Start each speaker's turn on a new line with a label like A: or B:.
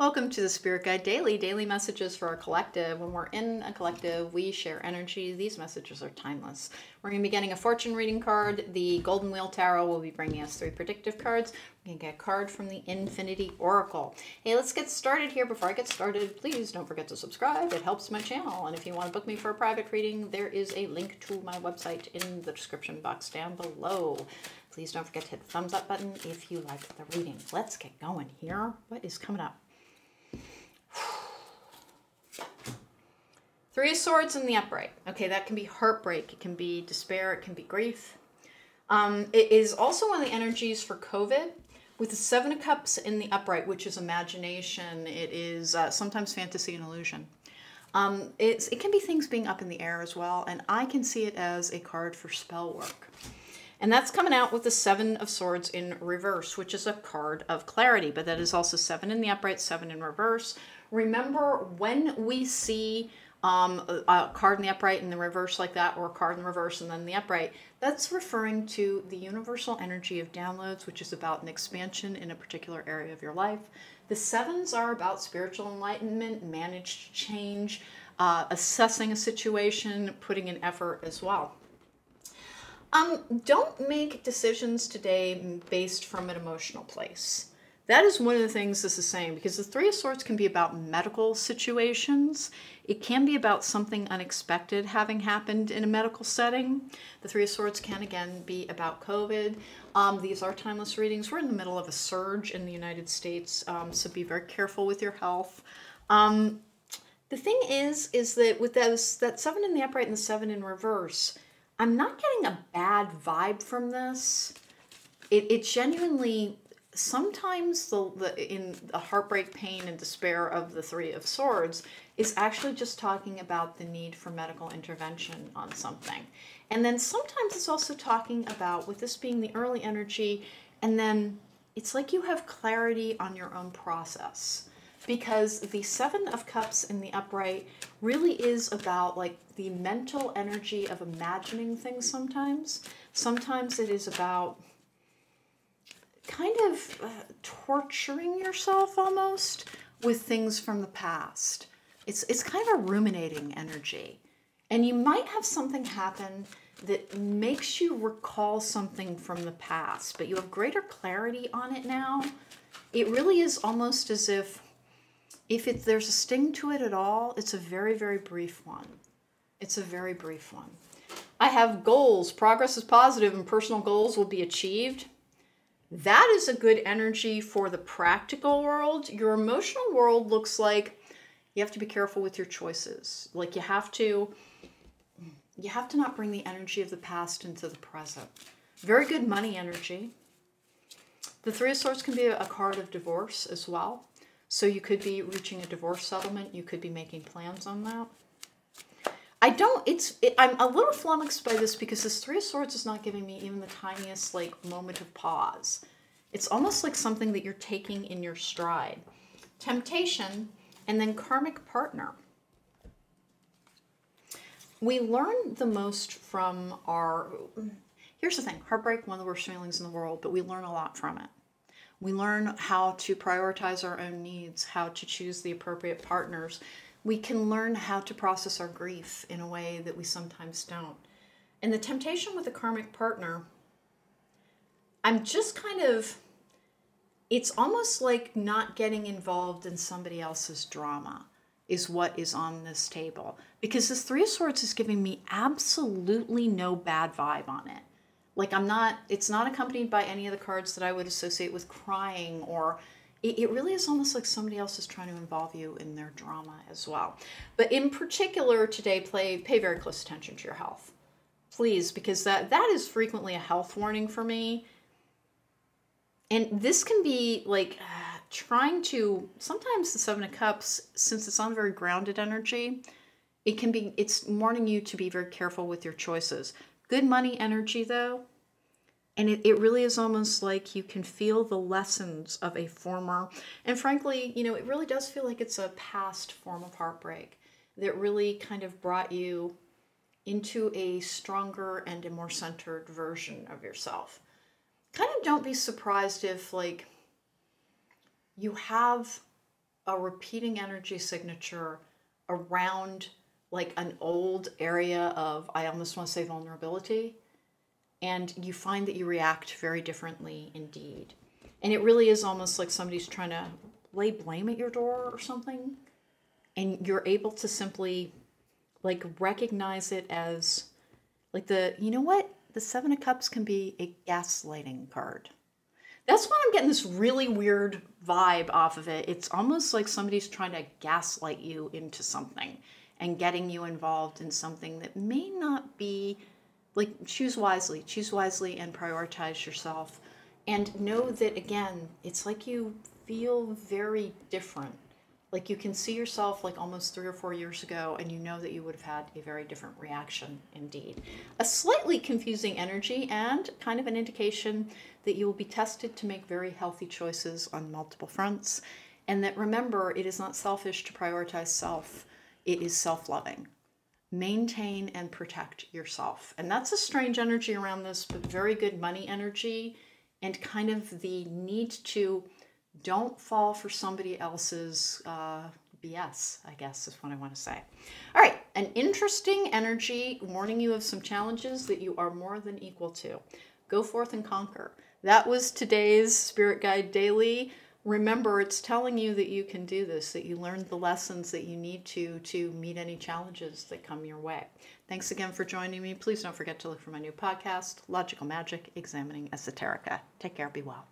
A: Welcome to the Spirit Guide daily messages for our collective. When we're in a collective, we share energy. These messages are timeless. We're going to be getting a fortune reading card. The Golden Wheel Tarot will be bringing us 3 predictive cards. We're going to get a card from the Infinity Oracle. Hey, let's get started here. Before I get started, please don't forget to subscribe. It helps my channel. And if you want to book me for a private reading, there is a link to my website in the description box down below. Please don't forget to hit the thumbs up button if you like the reading. Let's get going here. What is coming up? 3 of Swords in the upright. Okay, that can be heartbreak. It can be despair. It can be grief. It is also one of the energies for COVID with the 7 of Cups in the upright, which is imagination. It is sometimes fantasy and illusion. It can be things being up in the air as well, and I can see it as a card for spell work. And that's coming out with the 7 of Swords in reverse, which is a card of clarity, but that is also 7 in the upright, 7 in reverse. Remember, when we see a card in the upright and the reverse like that, or a card in the reverse and then the upright, that's referring to the universal energy of downloads, which is about an expansion in a particular area of your life. The 7s are about spiritual enlightenment, managed change, assessing a situation, putting in effort as well. Don't make decisions today based from an emotional place. That is one of the things this is saying, because the 3 of Swords can be about medical situations. It can be about something unexpected having happened in a medical setting. The 3 of Swords can, again, be about COVID. These are timeless readings. We're in the middle of a surge in the United States, so be very careful with your health. The thing is that with that 7 in the upright and the 7 in reverse, I'm not getting a bad vibe from this. It genuinely... Sometimes in the heartbreak, pain, and despair of the 3 of Swords is actually just talking about the need for medical intervention on something. And then sometimes it's also talking about, with this being the early energy, and then it's like you have clarity on your own process. Because the 7 of Cups in the upright really is about like the mental energy of imagining things sometimes. Sometimes it is about kind of torturing yourself almost with things from the past. It's kind of a ruminating energy. And you might have something happen that makes you recall something from the past, but you have greater clarity on it now. It really is almost as if there's a sting to it at all, it's a very, very brief one. It's a very brief one. I have goals. Progress is positive and personal goals will be achieved. That is a good energy for the practical world. Your emotional world looks like you have to be careful with your choices. Like you have to not bring the energy of the past into the present. Very good money energy. The 3 of Swords can be a card of divorce as well. So you could be reaching a divorce settlement. You could be making plans on that. I'm a little flummoxed by this because this 3 of Swords is not giving me even the tiniest like moment of pause. It's almost like something that you're taking in your stride. Temptation and then karmic partner. We learn the most from here's the thing, heartbreak, one of the worst feelings in the world, but we learn a lot from it. We learn how to prioritize our own needs, how to choose the appropriate partners. We can learn how to process our grief in a way that we sometimes don't. And the temptation with the karmic partner, I'm just it's almost like not getting involved in somebody else's drama is what is on this table. Because this 3 of Swords is giving me absolutely no bad vibe on it. Like it's not accompanied by any of the cards that I would associate with crying, or it really is almost like somebody else is trying to involve you in their drama as well. But in particular today, pay very close attention to your health. Please, because that is frequently a health warning for me. And this can be like sometimes the 7 of Cups, since it's on very grounded energy, it's warning you to be very careful with your choices. Good money energy though. And it really is almost like you can feel the lessons of a former, and frankly, it really does feel like it's a past form of heartbreak that really kind of brought you into a stronger and a more centered version of yourself. Kind of don't be surprised if like you have a repeating energy signature around like an old area of, I almost want to say, vulnerability, and you find that you react very differently indeed. And it really is almost like somebody's trying to lay blame at your door or something, and you're able to simply like recognize it as like you know what? The Seven of Cups can be a gaslighting card. That's why I'm getting this really weird vibe off of it. It's almost like somebody's trying to gaslight you into something and getting you involved in something that may not be, like, choose wisely and prioritize yourself. And know that, again, it's like you feel very different. Like you can see yourself like almost 3 or 4 years ago, and you know that you would have had a very different reaction indeed. A slightly confusing energy and kind of an indication that you will be tested to make very healthy choices on multiple fronts. And that, remember, it is not selfish to prioritize self. It is self-loving. Maintain and protect yourself. And that's a strange energy around this, but very good money energy, and kind of the need to don't fall for somebody else's BS, I guess is what I want to say. All right, an interesting energy warning you of some challenges that you are more than equal to. Go forth and conquer. That was today's Spirit Guide Daily. Remember, it's telling you that you can do this, that you learned the lessons that you need to meet any challenges that come your way. Thanks again for joining me. Please don't forget to look for my new podcast, Logical Magic, Examining Esoterica. Take care. Be well.